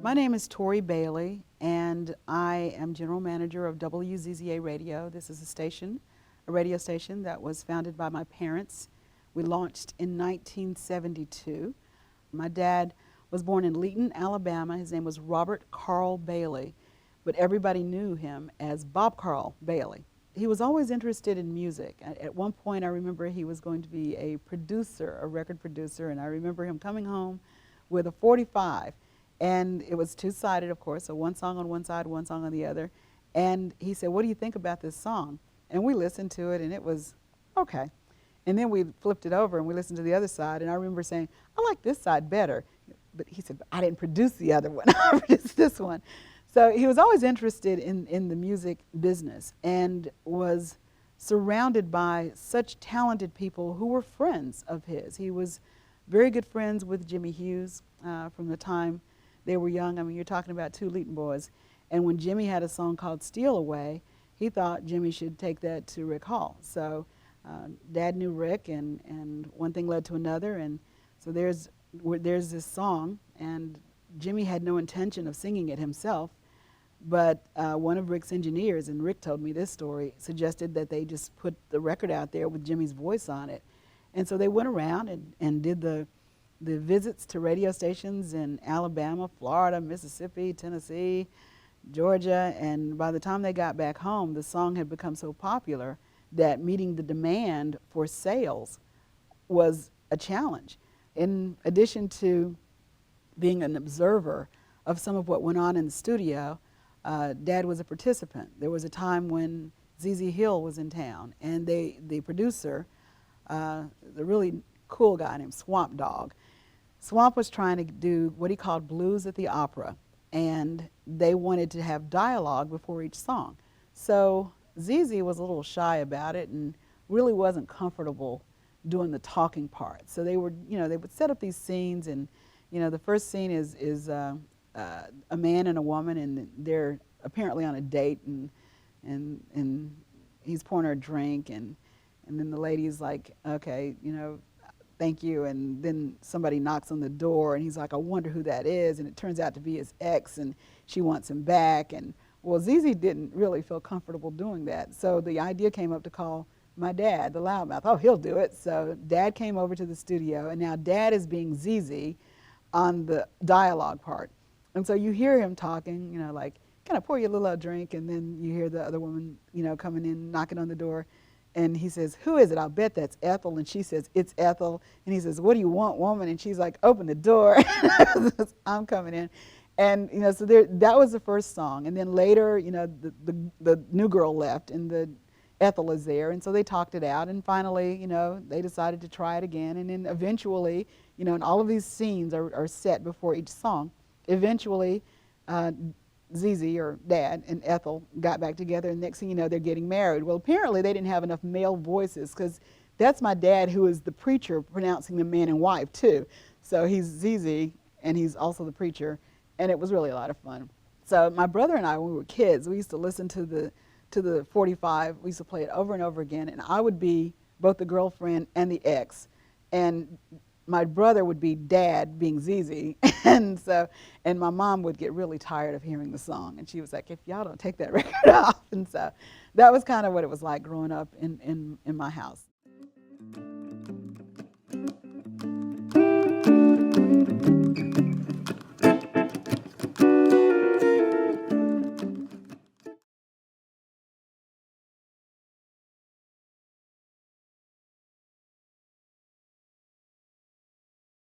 My name is Tori Bailey, and I am general manager of WZZA Radio. This is a radio station that was founded by my parents. We launched in 1972. My dad was born in Leeton, Alabama. His name was Robert Carl Bailey, but everybody knew him as Bob Carl Bailey. He was always interested in music. At one point, I remember he was going to be a producer, a record producer, and I remember him coming home with a 45. And it was two-sided, of course, so one song on one side, one song on the other. And he said, "What do you think about this song?" And we listened to it, and it was okay. And then we flipped it over, and we listened to the other side, and I remember saying, "I like this side better." But he said, "I didn't produce the other one. I produced this one." So he was always interested in the music business and was surrounded by such talented people who were friends of his. He was very good friends with Jimmy Hughes from the time they were young. I mean, you're talking about two Leeton boys. And when Jimmy had a song called "Steal Away," he thought Jimmy should take that to Rick Hall. So Dad knew Rick, and one thing led to another. And so there's this song, and Jimmy had no intention of singing it himself. But one of Rick's engineers, and Rick told me this story, suggested that they just put the record out there with Jimmy's voice on it. And so they went around and did the visits to radio stations in Alabama, Florida, Mississippi, Tennessee, Georgia, and by the time they got back home, the song had become so popular that meeting the demand for sales was a challenge. In addition to being an observer of some of what went on in the studio, Dad was a participant. There was a time when ZZ Hill was in town, and the producer, the really cool guy named Swamp Dog, Swamp was trying to do what he called blues at the opera, and they wanted to have dialogue before each song. So ZZ was a little shy about it and really wasn't comfortable doing the talking part. So they would set up these scenes, and the first scene is a man and a woman, and they're apparently on a date, and he's pouring her a drink, and then the lady's like, "Okay, thank you," and then somebody knocks on the door, and he's like, "I wonder who that is," and it turns out to be his ex, and she wants him back. And well, ZZ didn't really feel comfortable doing that, so the idea came up to call my dad, the loudmouth. "Oh, he'll do it." So Dad came over to the studio, and now Dad is being ZZ on the dialogue part. And so you hear him talking, like, "Can I pour you a little drink?" And then you hear the other woman, coming in, knocking on the door. And he says, "Who is it? I'll bet that's Ethel." And she says, "It's Ethel." And he says, "What do you want, woman?" And she's like, "Open the door." I'm coming in. And, so that was the first song. And then later, the new girl left, and the Ethel is there. And so they talked it out. And finally, they decided to try it again. And then eventually, and all of these scenes are set before each song. Eventually, ZZ, or Dad, and Ethel got back together, and next thing you know, they're getting married. Well, apparently they didn't have enough male voices, because that's my dad, who is the preacher pronouncing them man and wife too. So he's ZZ, and he's also the preacher, and it was really a lot of fun. So my brother and I, when we were kids, we used to listen to the 45. We used to play it over and over again, and I would be both the girlfriend and the ex, and my brother would be Dad being ZZ, and my mom would get really tired of hearing the song, and she was like, "If y'all don't take that record off." And so that was kind of what it was like growing up in my house.